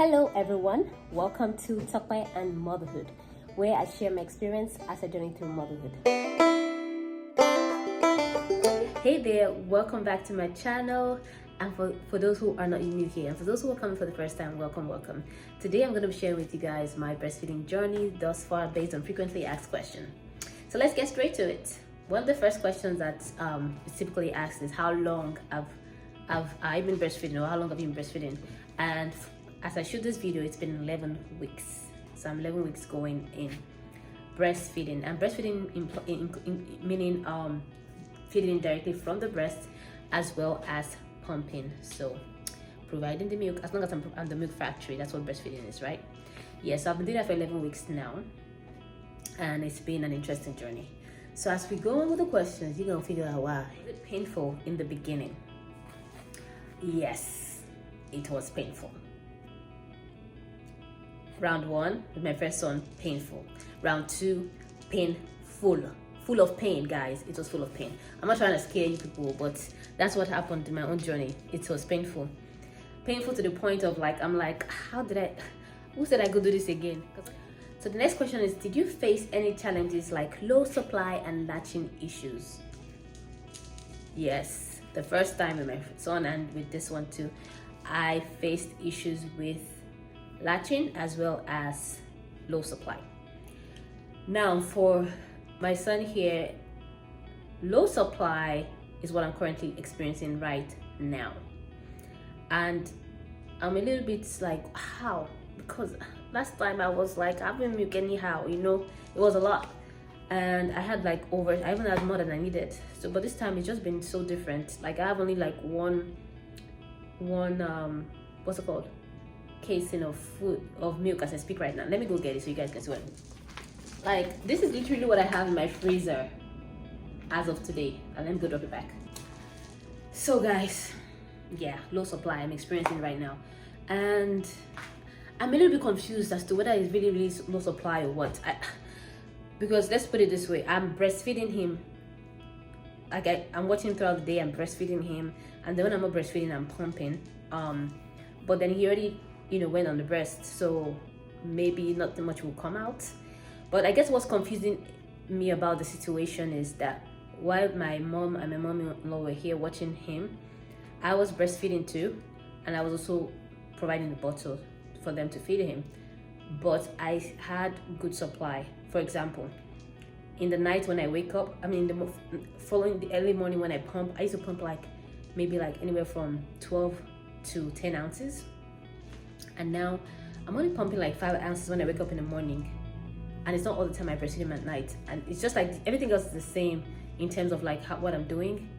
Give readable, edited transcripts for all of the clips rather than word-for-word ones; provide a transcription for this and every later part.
Hello everyone, welcome to Tokwe and Motherhood, where I share my experience as a journey through motherhood. Hey there, welcome back to my channel. And for those who are not new here, and for those who are coming for the first time, welcome. Today I'm going to be sharing with you guys my breastfeeding journey thus far based on frequently asked questions. So let's get straight to it. One of the first questions that is typically asked is how long have I been breastfeeding, or how long have you been breastfeeding? And as I shoot this video, it's been 11 weeks. So I'm 11 weeks going in breastfeeding. And breastfeeding meaning feeding directly from the breast as well as pumping. So providing the milk, as long as I'm the milk factory, that's what breastfeeding is, right? Yeah, so I've been doing that for 11 weeks now. And it's been an interesting journey. So as we go on with the questions, you're gonna figure out, wow, is it painful in the beginning? Yes, it was painful. Round 1 with my first son, painful. Round 2, painful. Full of pain, guys. It was full of pain. I'm not trying to scare you people, but that's what happened in my own journey. It was painful. Painful to the point of I'm like, who said I could do this again? So the next question is, did you face any challenges like low supply and latching issues? Yes, the first time with my son and with this one too, I faced issues with latching as well as low supply. Now for my son here, low supply is what I'm currently experiencing right now. And I'm a little bit like, how? Because last time I was like having milk anyhow, it was a lot. And I had I even had more than I needed. So, but this time it's just been so different. I have only one what's it called? Casing of milk as I speak right now. Let me go get it so you guys can see what this is literally what I have in my freezer as of today. And let me go drop it back. So guys, yeah, low supply I'm experiencing right now. And I'm a little bit confused as to whether it's really low supply or what. Because let's put it this way, I'm breastfeeding him. I'm watching throughout the day, I'm breastfeeding him, and then when I'm not breastfeeding, I'm pumping. But then he already, went on the breast, so maybe not much will come out. But I guess what's confusing me about the situation is that while my mom and my mom-in-law were here watching him, I was breastfeeding too, and I was also providing the bottle for them to feed him. But I had good supply. For example, in the night when I wake up, the early morning when I pump, I used to pump maybe anywhere from 12 to 10 ounces. And now I'm only pumping 5 ounces when I wake up in the morning. And it's not all the time I breastfeed him at night. And it's just everything else is the same in terms of what I'm doing,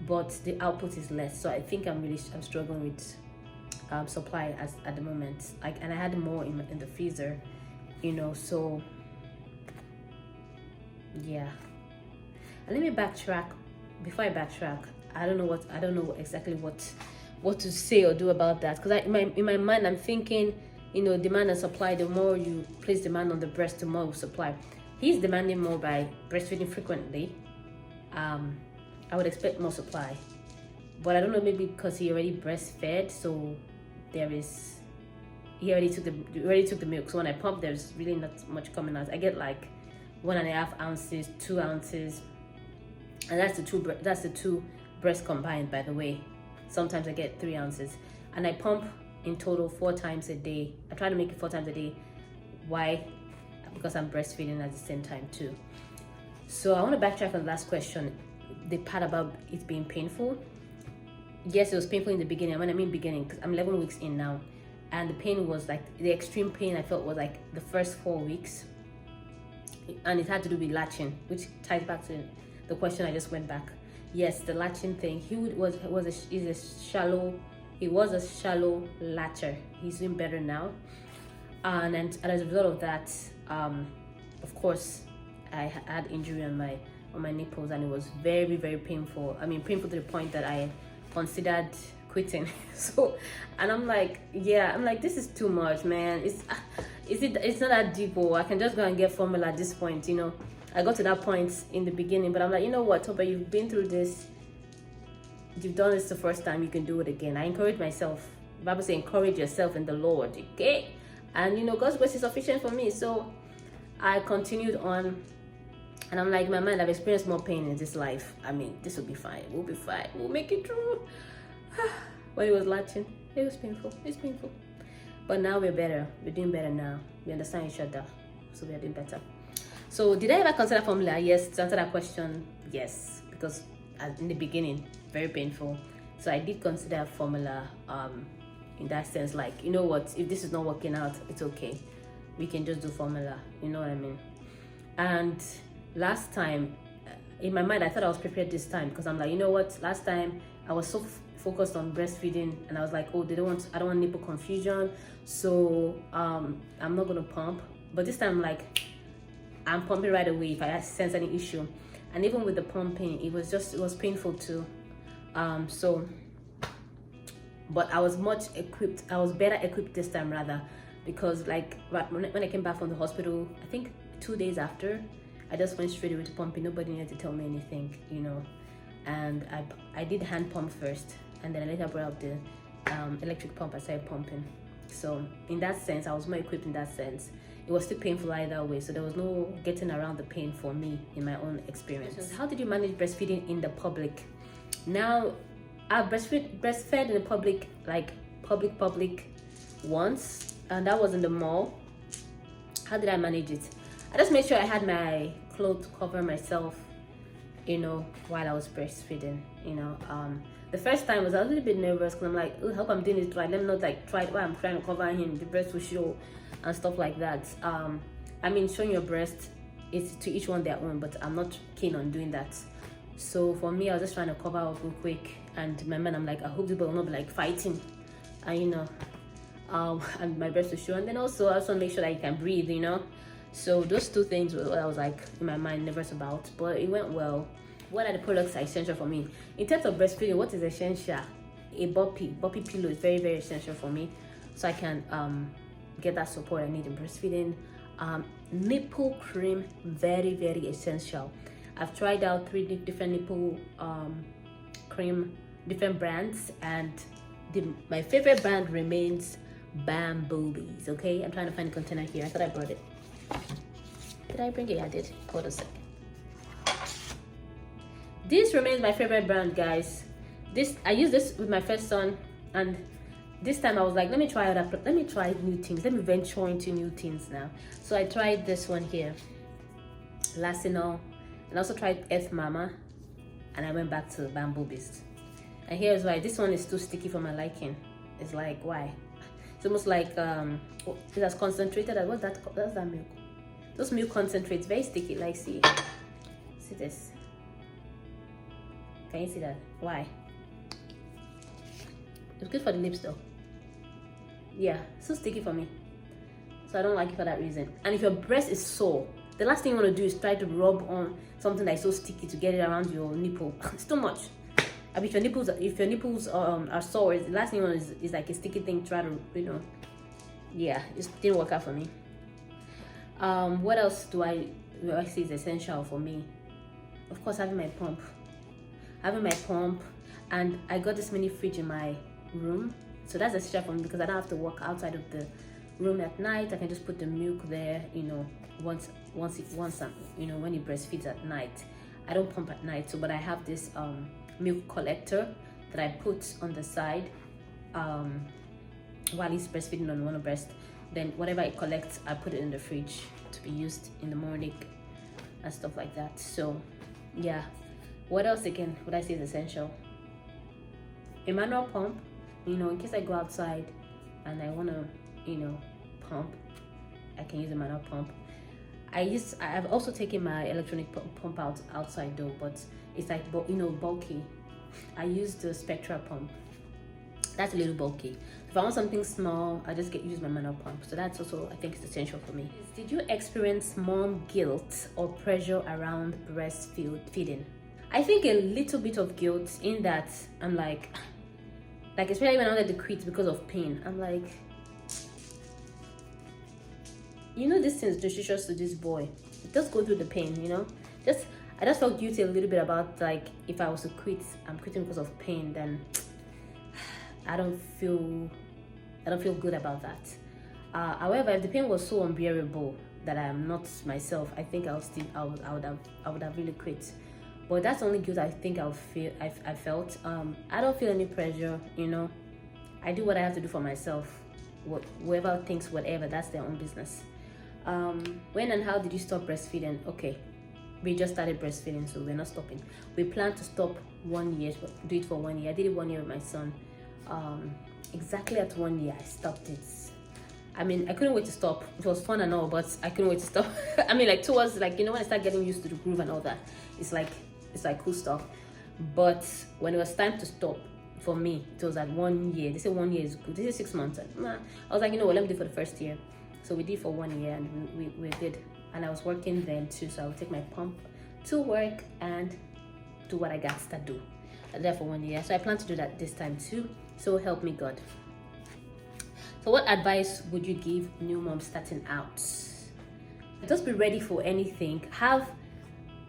but the output is less. So I think I'm struggling with supply at the moment. And I had more in the freezer, so yeah. And let me backtrack. Before I backtrack, I don't know exactly what to say or do about that, because in my mind I'm thinking, demand and supply. The more you place demand on the breast, the more supply. He's demanding more by breastfeeding frequently. I would expect more supply, but I don't know, maybe because he already breastfed, so he already took the milk. So when I pump, there's really not much coming out. I get 1.5 ounces, 2 ounces, and that's the two breasts combined, by the way. Sometimes I get 3 ounces, and I pump in total 4 times a day. I try to make it 4 times a day. Why? Because I'm breastfeeding at the same time too. So I want to backtrack on the last question, the part about it being painful. Yes, it was painful in the beginning. When I mean beginning, because I'm 11 weeks in now, and the pain was the extreme pain I felt was the first 4 weeks, and it had to do with latching, which ties back to the question I just went back. Yes, the latching thing. He was a shallow latcher. He's doing better now, and as a result of that, of course, I had injury on my nipples, and it was very, very painful. Painful to the point that I considered quitting. So, and I'm this is too much, man. It's not that deep, or I can just go and get formula at this point. I got to that point in the beginning, but I'm like, you know what, Toba, you've been through this, you've done this the first time, you can do it again. I encourage myself The Bible says, encourage yourself in the Lord, okay? And you know, God's grace is sufficient for me. So I continued on, and I'm like, in my mind, I've experienced more pain in this life. I mean, this will be fine. We'll be fine. We'll make it through. When he was latching, it was painful. It's painful. But now we're better. We're doing better now. We understand each other. So we are doing better. So did I ever consider formula? Yes. To answer that question, yes. Because in the beginning, very painful. So I did consider formula in that sense. Like, you know what? If this is not working out, it's okay. We can just do formula. You know what I mean? And last time, in my mind, I thought I was prepared this time. Because I'm like, you know what? Last time, I was so focused on breastfeeding, and I was like, oh, I don't want nipple confusion, so I'm not gonna pump. But this time, like, I'm pumping right away if I sense any issue. And even with the pumping, it was painful too. But I was better equipped this time rather, because like when I came back from the hospital, I think 2 days after, I just went straight away to pumping. Nobody needed to tell me anything, you know. And I did hand pump first, and then I later brought up the electric pump. I started pumping. So in that sense, I was more equipped in that sense. It was still painful either way, so there was no getting around the pain for me in my own experience. How did you manage breastfeeding in the public? Now, I breastfed in the public, like public once, and that was in the mall. How did I manage it? I just made sure I had my clothes cover myself, you know, while I was breastfeeding, you know. The first time I was a little bit nervous because I'm like, oh, I hope I'm doing it right. Let me not like try while I'm trying to cover him, the breast will show and stuff like that. I mean, showing your breast is to each one their own, but I'm not keen on doing that. So for me, I was just trying to cover up real quick, and my man, I'm like, I hope people will not be like fighting, and you know, and my breast will show. And then also I also make sure that you can breathe, you know. So those two things were what I was like in my mind nervous about, but it went well. What are the products that are essential for me? In terms of breastfeeding, what is essential? A boppy pillow is very, very essential for me, so I can get that support I need in breastfeeding. Nipple cream, very, very essential. I've tried out 3 different nipple cream, different brands, and my favorite brand remains Bamboobies. Okay, I'm trying to find the container here. I thought I brought it. Did I bring it? I did. Hold a sec. This remains my favorite brand, guys. I used this with my first son, and this time I was like, let me try new things. Let me venture into new things now. So I tried this one here, Lacinol, and also tried Earth Mama, and I went back to Bamboobies. And here's why. This one is too sticky for my liking. It's like, why? It's almost like it's as concentrated as what's that milk? Those milk concentrates, very sticky. Like, see this. Can you see that? Why? It's good for the lips though. Yeah, so sticky for me. So I don't like it for that reason. And if your breast is sore, the last thing you want to do is try to rub on something that is so sticky to get it around your nipple. It's too much. And if your nipples are sore, the last thing you want is like a sticky thing. Try to, you know, yeah, it didn't work out for me. What else do I see is essential for me? Of course, having my pump, and I got this mini fridge in my room, so that's essential for me because I don't have to walk outside of the room at night. I can just put the milk there, you know, once you know, when he breastfeeds at night. I don't pump at night, so but I have this milk collector that I put on the side while he's breastfeeding on one breast. Then whatever it collects, I put it in the fridge to be used in the morning and stuff like that. So yeah, what else again would I say is essential? A manual pump, you know, in case I go outside and I want to, you know, pump, I can use a manual pump. I've also taken my electronic pump outside though, but it's like, you know, bulky. I use the Spectra pump. That's a little bulky. If I want something small, I just use my manual pump. So that's also, I think, it's essential for me. Did you experience mom guilt or pressure around breastfeeding? I think a little bit of guilt in that I'm like especially when I wanted to quit because of pain. I'm like, you know, this thing is nutritious to this boy. Just go through the pain, you know. I just felt guilty a little bit about like if I was to quit, I'm quitting because of pain. Then I don't feel I don't feel good about that. However, if the pain was so unbearable that I am not myself, I think I would have really quit. But that's the only guilt I think I felt. I don't feel any pressure, you know. I do what I have to do for myself. Whoever thinks whatever, that's their own business. When and how did you stop breastfeeding? Okay, we just started breastfeeding, so we're not stopping. We plan to stop 1 year, do it for 1 year. I did it 1 year with my son. Exactly at 1 year, I stopped it. I mean, I couldn't wait to stop. It was fun and all, but I couldn't wait to stop. I mean, like towards, like, you know, when I start getting used to the groove and all that, it's like cool stuff. But when it was time to stop, for me, it was at 1 year. They say 1 year is good. This is 6 months. I was like, you know what, let me do it for the first year. So we did for 1 year, and we did. And I was working then too, so I would take my pump to work and do what I got to do. I did that for 1 year. So I plan to do that this time too. So help me God. So what advice would you give new moms starting out? Just be ready for anything. Have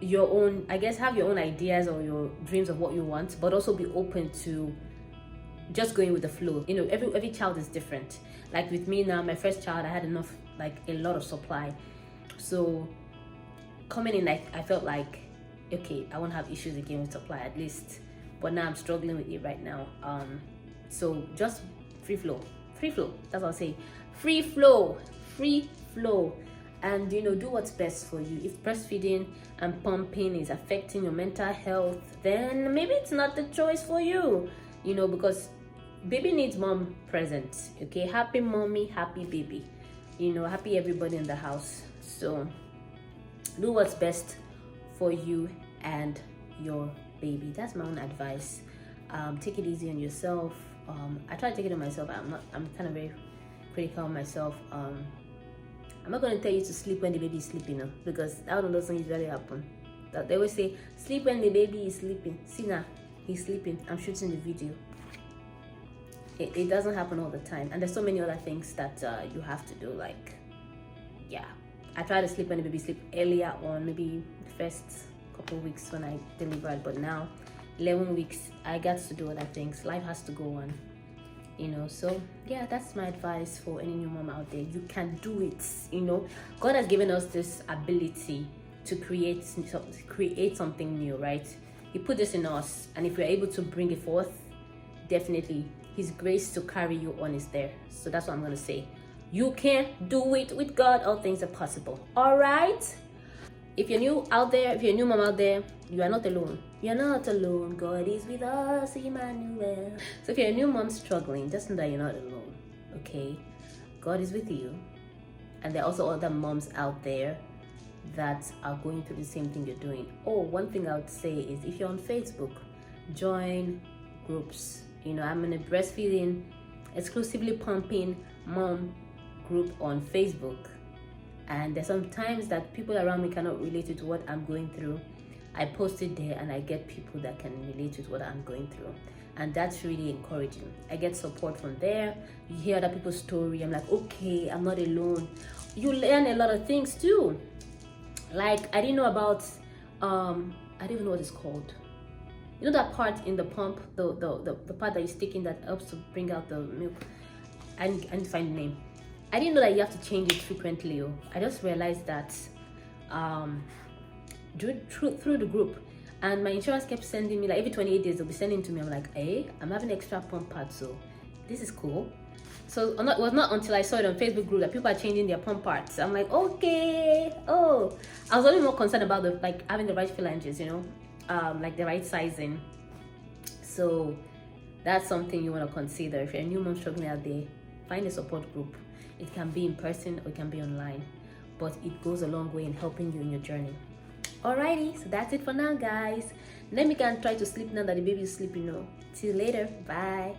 your own ideas or your dreams of what you want, but also be open to just going with the flow. You know, every child is different. Like with me now, my first child, I had enough, like a lot of supply. So coming in, like, I felt like, okay, I won't have issues again with supply at least. But now I'm struggling with it right now. So just free flow. That's what I'll say. Free flow. And, you know, do what's best for you. If breastfeeding and pumping is affecting your mental health, then maybe it's not the choice for you. You know, because baby needs mom present. Okay, happy mommy, happy baby. You know, happy everybody in the house. So do what's best for you and your baby. That's my own advice. Take it easy on yourself. I try to take it on myself. I'm kind of very critical of myself. I'm not going to tell you to sleep when the baby is sleeping, no, because that one doesn't usually happen. They always say, sleep when the baby is sleeping. See now, he's sleeping. I'm shooting the video. It doesn't happen all the time. And there's so many other things that you have to do. Like, yeah, I try to sleep when the baby sleep earlier on, maybe the first couple of weeks when I delivered. But now, 11 weeks, I got to do other things. Life has to go on. You know, so yeah, that's my advice for any new mom out there. You can do it. You know, God has given us this ability to create something new, right? He put this in us, and if we're able to bring it forth, definitely His grace to carry you on is there. So that's what I'm gonna say. You can do it with God. All things are possible. All right. If you're new out there, if you're a new mom out there, you are not alone. You're not alone. God is with us, Emmanuel. So if you're a new mom struggling, just know that you're not alone, okay? God is with you. And there are also other moms out there that are going through the same thing you're doing. Oh, one thing I would say is if you're on Facebook, join groups. You know, I'm in a breastfeeding, exclusively pumping mom group on Facebook. And there's some times that people around me cannot relate to what I'm going through. I post it there and I get people that can relate with what I'm going through. And that's really encouraging. I get support from there. You hear other people's story. I'm like, okay, I'm not alone. You learn a lot of things too. Like, I didn't know about, I don't even know what it's called. You know that part in the pump, the part that you stick in that helps to bring out the milk? I need to find the name. I didn't know that you have to change it frequently. I just realized that through the group, and my insurance kept sending me, like every 28 days they'll be sending to me. I'm like, hey, I'm having extra pump parts, so this is cool. So it was not until I saw it on Facebook group that people are changing their pump parts. I'm like, okay. Oh, I was only more concerned about having the right phalanges, you know, like the right sizing. So that's something you want to consider. If you're a new mom struggling out there, find a support group. It can be in person or it can be online, but it goes a long way in helping you in your journey. Alrighty, so that's it for now, guys. Let me go and try to sleep now that the baby is sleeping. Till later. Bye.